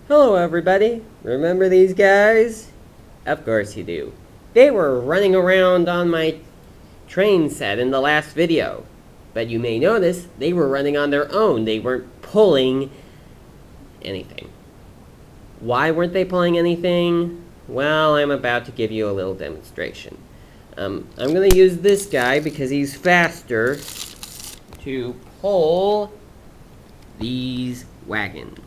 Hello everybody, remember these guys? Of course you do. They were running around on my train set in the last video. But you may notice they were running on their own. They weren't pulling anything. Why weren't they pulling anything? Well, I'm about to give you a little demonstration. I'm going to use this guy because he's faster to pull these wagons.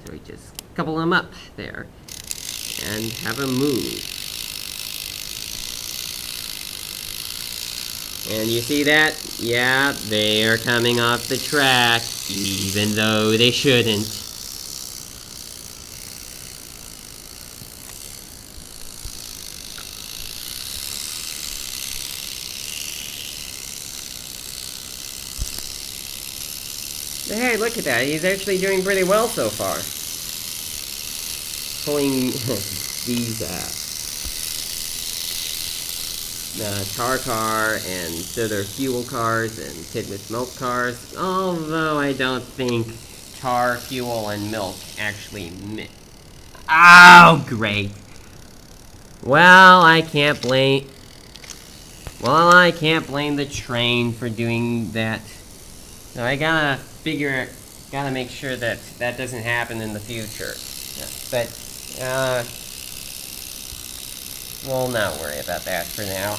So we just couple them up there and have them move. And you see that? Yeah, they are coming off the track, even though they shouldn't. Hey, look at that. He's actually doing pretty well so far. Pulling these tar car and soda fuel cars and Tidmouth milk cars. Although I don't think tar, fuel, and milk actually mix. Oh, great. Well, I can't blame the train for doing that. So I gotta make sure that that doesn't happen in the future. But, we'll not worry about that for now.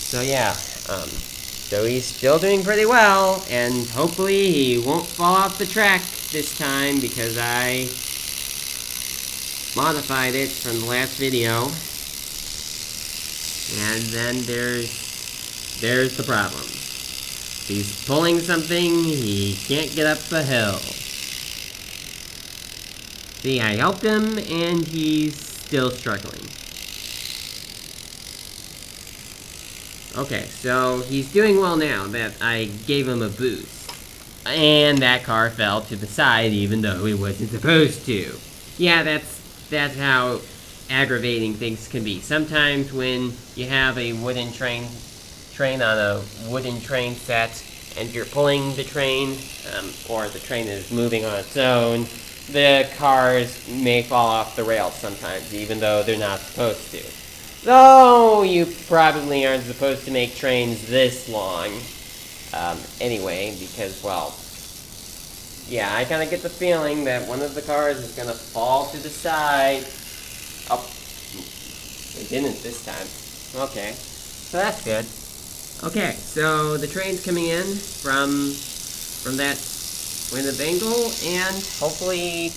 So yeah, so he's still doing pretty well, and hopefully he won't fall off the track this time because I modified it from the last video. And then there's the problem. He's pulling something, he can't get up the hill. See, I helped him, and he's still struggling. Okay, so he's doing well now that I gave him a boost. And that car fell to the side even though it wasn't supposed to. Yeah, that's how aggravating things can be. Sometimes when you have a wooden train on a wooden train set and you're pulling the train, or the train is moving on its own, the cars may fall off the rails sometimes, even though they're not supposed to. Though you probably aren't supposed to make trains this long, anyway, because, well, yeah, I kind of get the feeling that one of the cars is going to fall to the side. Oh, it didn't this time. Okay, so that's good. Okay, so the train's coming in from that point of angle, and hopefully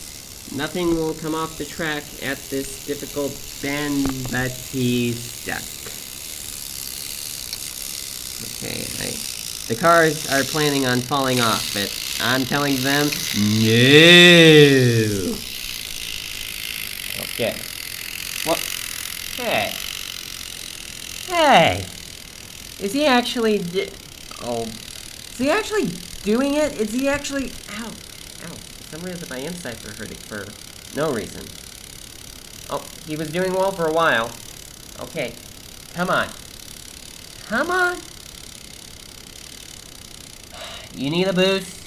nothing will come off the track at this difficult bend, but he's stuck. Okay, the cars are planning on falling off, but I'm telling them, no! Okay. What? Hey! Is he actually is he actually doing it? Is he actually... Ow. For some reason my insides are hurting for no reason. Oh, he was doing well for a while. Okay. Come on. Come on! You need a boost.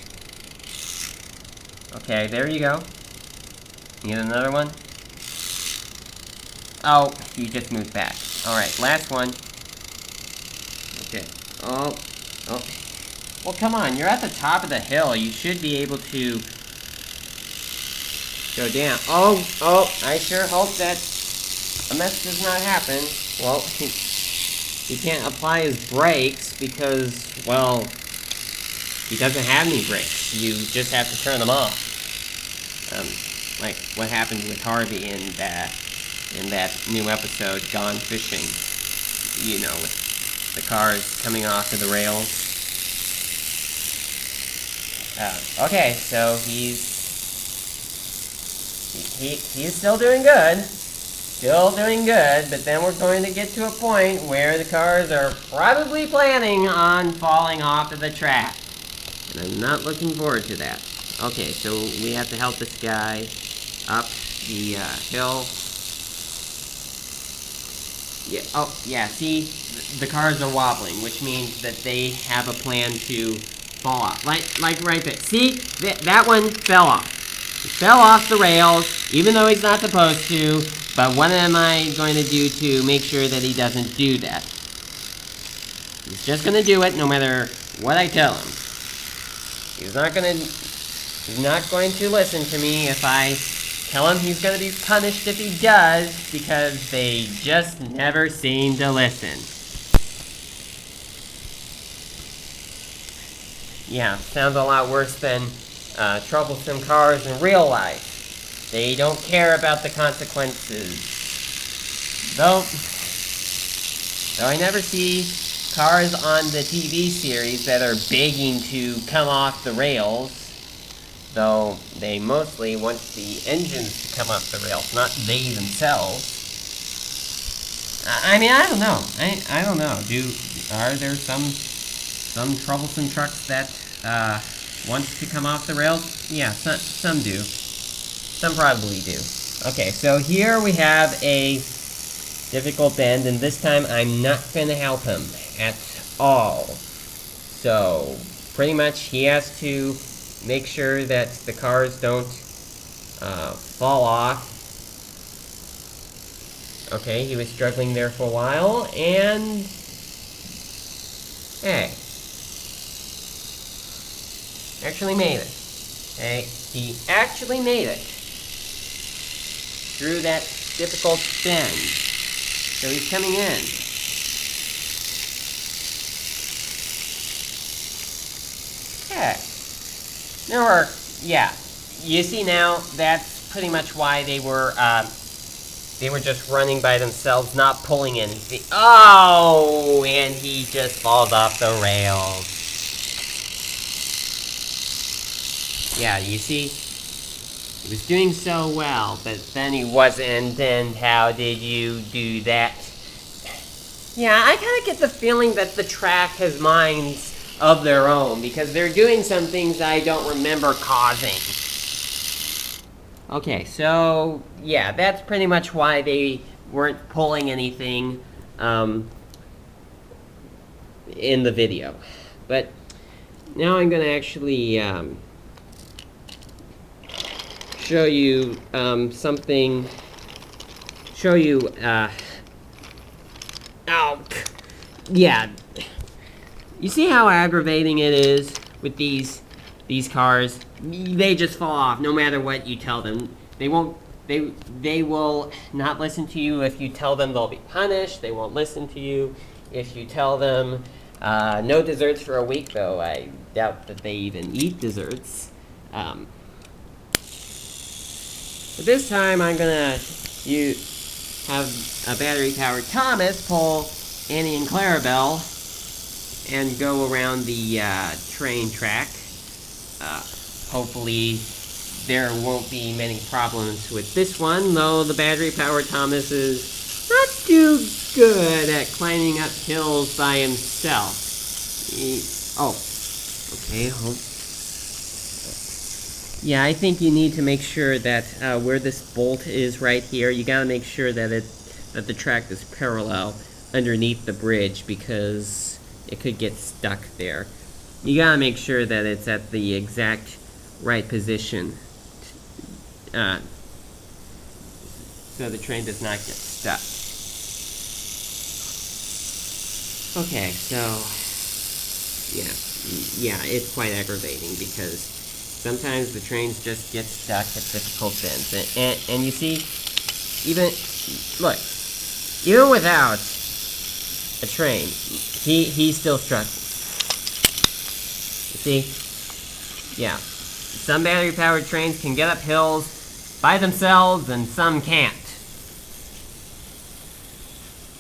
Okay, there you go. Need another one? Oh, you just moved back. Alright, last one. Okay. Oh. Well, come on, you're at the top of the hill. You should be able to go down. Oh, I sure hope that a mess does not happen. Well, he can't apply his brakes because, well, he doesn't have any brakes. You just have to turn them off. Like what happened with Harvey in that new episode, Gone Fishing. You know, with the cars coming off of the rails. Okay, so he's still doing good. Still doing good, but then we're going to get to a point where the cars are probably planning on falling off of the track. And I'm not looking forward to that. Okay, so we have to help this guy up the hill. Yeah. Oh, yeah. See, the cars are wobbling, which means that they have a plan to fall off. Like right there. See? That one fell off. It fell off the rails, even though he's not supposed to. But what am I going to do to make sure that he doesn't do that? He's just going to do it no matter what I tell him. He's not going to listen to me if I tell him he's going to be punished if he does, because they just never seem to listen. Yeah, sounds a lot worse than troublesome cars in real life. They don't care about the consequences. Though I never see cars on the TV series that are begging to come off the rails. Though they mostly want the engines to come off the rails, not they themselves. I mean, I don't know. I don't know. Are there some troublesome trucks that want to come off the rails? Yeah, some do. Some probably do. Okay, so here we have a difficult bend, and this time I'm not going to help him at all. So, pretty much he has to make sure that the cars don't fall off. Okay, he was struggling there for a while, and hey, actually made it. Okay, he actually made it through that difficult bend. So he's coming in. Okay. Yeah. You see now, that's pretty much why they were just running by themselves, not pulling anything. Oh, and he just falls off the rails. Yeah, you see, he was doing so well, but then he wasn't, and how did you do that? Yeah, I kind of get the feeling that the track has minds of their own, because they're doing some things I don't remember causing. Okay, so, yeah, that's pretty much why they weren't pulling anything in the video. But now I'm going to actually show you something, yeah. You see how aggravating it is with these cars? They just fall off no matter what you tell them. They will not listen to you if you tell them they'll be punished. They won't listen to you if you tell them no desserts for a week, though I doubt that they even eat desserts. But this time I'm gonna have a battery-powered Thomas pull Annie and Clarabelle and go around the train track. Hopefully there won't be many problems with this one, though the battery-powered Thomas is not too good at climbing up hills by himself. Okay, yeah, I think you need to make sure that where this bolt is right here, you gotta make sure that the track is parallel underneath the bridge, because it could get stuck there. You gotta make sure that it's at the exact right position, so the train does not get stuck. Okay, so yeah, it's quite aggravating, because sometimes the trains just get stuck at difficult bends, and you see, even without a train, he still struggles. You see? Yeah. Some battery-powered trains can get up hills by themselves, and some can't.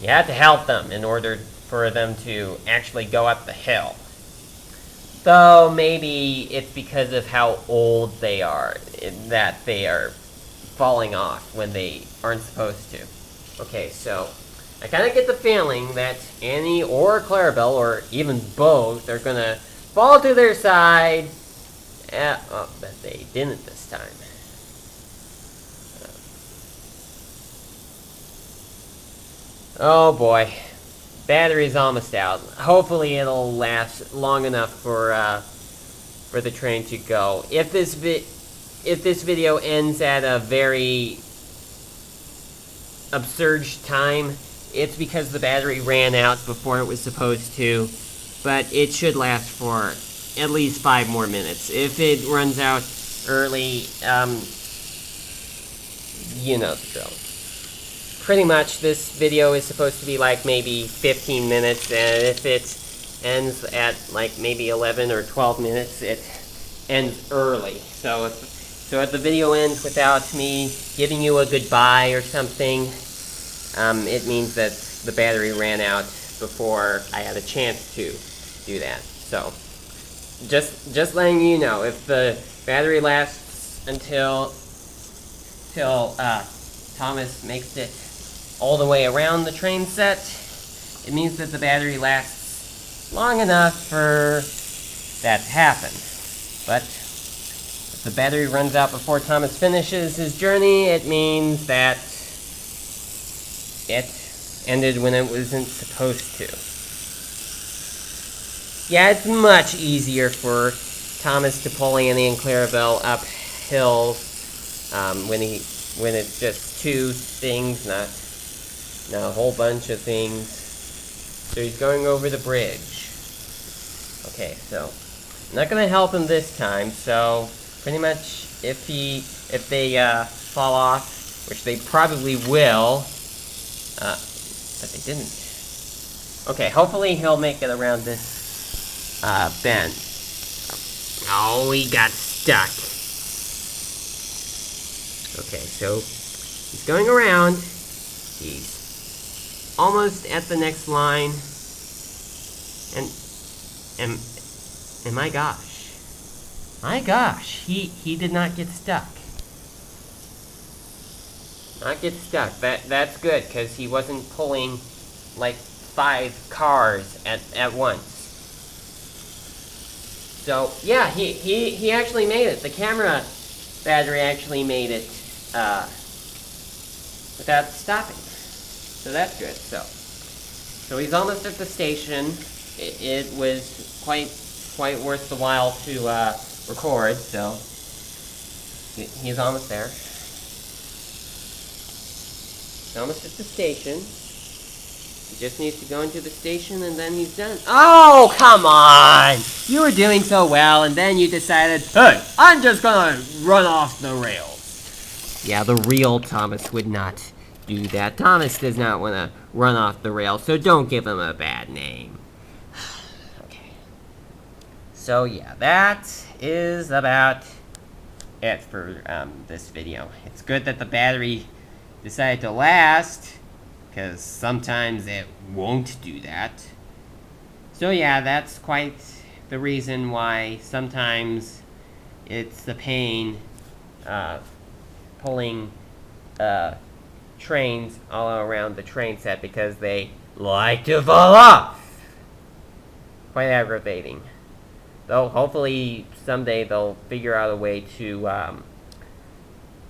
You have to help them in order for them to actually go up the hill. Though maybe it's because of how old they are that they are falling off when they aren't supposed to. Okay, so I kind of get the feeling that Annie or Clarabelle, or even both, are gonna fall to their side. But they didn't this time. Oh boy. Battery's almost out. Hopefully it'll last long enough for for the train to go. If this video ends at a very absurd time, it's because the battery ran out before it was supposed to, but it should last for at least 5 more minutes. If it runs out early, you know the drill. Pretty much this video is supposed to be like maybe 15 minutes, and if it ends at like maybe 11 or 12 minutes, it ends early. So if the video ends without me giving you a goodbye or something, it means that the battery ran out before I had a chance to do that. So just letting you know, if the battery lasts until Thomas makes it all the way around the train set, it means that the battery lasts long enough for that to happen. But if the battery runs out before Thomas finishes his journey, it means that it ended when it wasn't supposed to. Yeah, it's much easier for Thomas to pull Annie and Clarabelle up hills when it's just 2 things, not a whole bunch of things. So he's going over the bridge. Okay, so I'm not gonna help him this time. So pretty much, if they fall off, which they probably will, but they didn't. Okay, hopefully he'll make it around this bend. Oh, he got stuck. Okay, so he's going around. He's almost at the next line. And my gosh, he did not get stuck. Not get stuck. That's good, because he wasn't pulling like 5 cars at once. So yeah, he actually made it. The camera battery actually made it without stopping. So that's good. So he's almost at the station. It was quite worth the while to record. So he's almost there. He's almost at the station. He just needs to go into the station and then he's done. Oh, come on! You were doing so well and then you decided, hey, I'm just gonna run off the rails. Yeah, the real Thomas would not do that. Thomas does not want to run off the rails, so don't give him a bad name. Okay. So yeah, that is about it for this video. It's good that the battery decided to last, because sometimes it won't do that. So yeah, that's quite the reason why sometimes it's the pain pulling trains all around the train set, because they like to fall off. Quite aggravating. Though hopefully someday they'll figure out a way to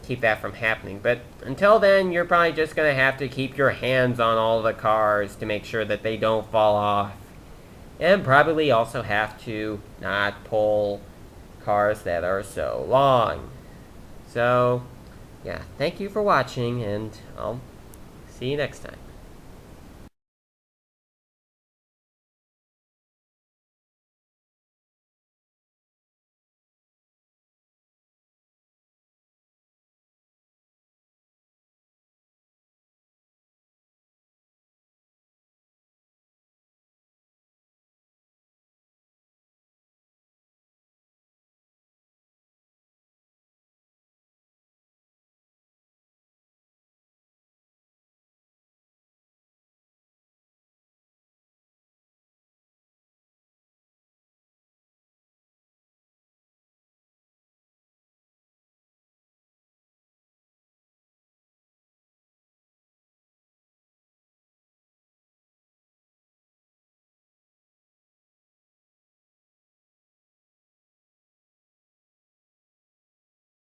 keep that from happening. But until then, you're probably just going to have to keep your hands on all the cars to make sure that they don't fall off. And probably also have to not pull cars that are so long. So, yeah, thank you for watching, and I'll see you next time.